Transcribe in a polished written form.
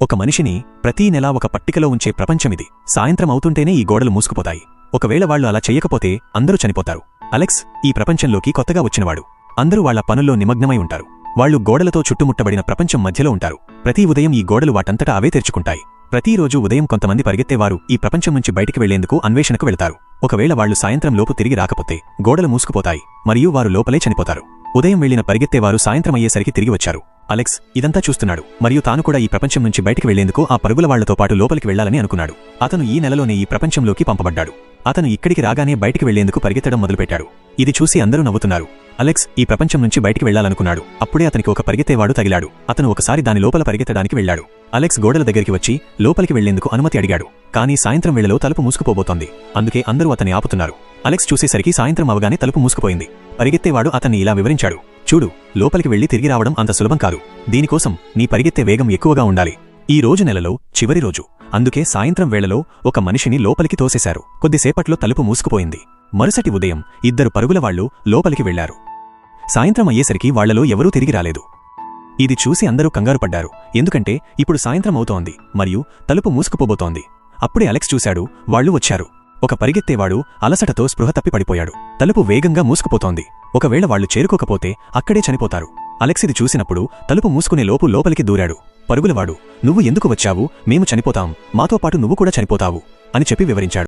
ఒక మనిషిని ప్రతీ నెలా ఒక పట్టికలో ఉంచే ప్రపంచమిది. సాయంత్రం అవుతుంటేనే ఈ గోడలు మూసుకుపోతాయి. ఒకవేళ వాళ్లు అలా చెయ్యకపోతే అందరూ చనిపోతారు. అలెక్స్ ఈ ప్రపంచంలోకి కొత్తగా వచ్చినవాడు. అందరూ వాళ్ల పనుల్లో నిమగ్నమై ఉంటారు. వాళ్లు గోడలతో చుట్టుముట్టబడిన ప్రపంచం మధ్యలో ఉంటారు. ప్రతి ఉదయం ఈ గోడలు వాటంతటా అవే తెరుచుకుంటాయి. ప్రతిరోజు ఉదయం కొంతమంది పరిగెత్తేవారు ఈ ప్రపంచం నుంచి బయటికి వెళ్లేందుకు అన్వేషణకు వెళతారు. ఒకవేళ వాళ్లు సాయంత్రం లోపు తిరిగి రాకపోతే గోడలు మూసుకుపోతాయి మరియు వారు లోపలే చనిపోతారు. ఉదయం వెళ్లిన పరిగెత్తేవారు సాయంత్రం అయ్యేసరికి తిరిగి వచ్చారు. అలెక్స్ ఇదంతా చూస్తున్నాడు మరియు తాను కూడా ఈ ప్రపంచం నుంచి బయటికి వెళ్లేందుకు ఆ పరుగుల వాళ్లతో పాటు లోపలికి వెళ్లాలని అనుకున్నాడు. అతను ఈ నెలలోనే ఈ ప్రపంచంలోకి పంపబడ్డాడు. అతను ఇక్కడికి రాగానే బయటికి వెళ్లేందుకు పరిగెత్తడం మొదలుపెట్టాడు. ఇది చూసి అందరూ నవ్వుతున్నారు. అలెక్స్ ఈ ప్రపంచం నుంచి బయటికి వెళ్లాలనుకున్నాడు. అప్పుడే అతనికి ఒక పరిగెత్తేవాడు తగిలాడు. అతను ఒకసారి దాని లోపల పరిగెత్తడానికి వెళ్లాడు. అలెక్స్ గోడల దగ్గరికి వచ్చి లోపలికి వెళ్లేందుకు అనుమతి అడిగాడు. కానీ సాయంత్రం వేళలో తలుపు మూసుకుపోబోతోంది. అందుకే అందరూ అతన్ని ఆపుతున్నారు. అలెక్స్ చూసేసరికి సాయంత్రం అవగానే తలుపు మూసుకుపోయింది. పరిగెత్తేవాడు అతన్ని ఇలా వివరించాడు. చూడు, లోపలికి వెళ్లి తిరిగి రావడం అంత సులభం కాదు. దీనికోసం నీ పరిగెత్తే వేగం ఎక్కువగా ఉండాలి. ఈ రోజు నెలలో చివరి రోజు. అందుకే సాయంత్రం వేళలో ఒక మనిషిని లోపలికి తోసేశారు. కొద్దిసేపట్లో తలుపు మూసుకుపోయింది. మరుసటి ఉదయం 2 పరుగుల వాళ్లు లోపలికి వెళ్లారు. సాయంత్రం అయ్యేసరికి వాళ్లలో ఎవరూ తిరిగి రాలేదు. ఇది చూసి అందరూ కంగారు పడ్డారు. ఎందుకంటే ఇప్పుడు సాయంత్రం అవుతోంది మరియు తలుపు మూసుకుపోబోతోంది. అప్పుడే అలెక్స్ చూశాడు. వాళ్లు వచ్చారు. ఒక పరిగెత్తేవాడు అలసటతో స్పృహ తప్పి పడిపోయాడు. తలుపు వేగంగా మూసుకుపోతోంది. ఒకవేళ వాళ్లు చేరుకోకపోతే అక్కడే చనిపోతారు. అలెక్స్ ఇది చూసినప్పుడు తలుపు మూసుకునే లోపు లోపలికి దూరాడు. పరుగులవాడు, నువ్వు ఎందుకు వచ్చావు? మేము చనిపోతాం, మాతో పాటు నువ్వు కూడా చనిపోతావు అని చెప్పి వివరించాడు.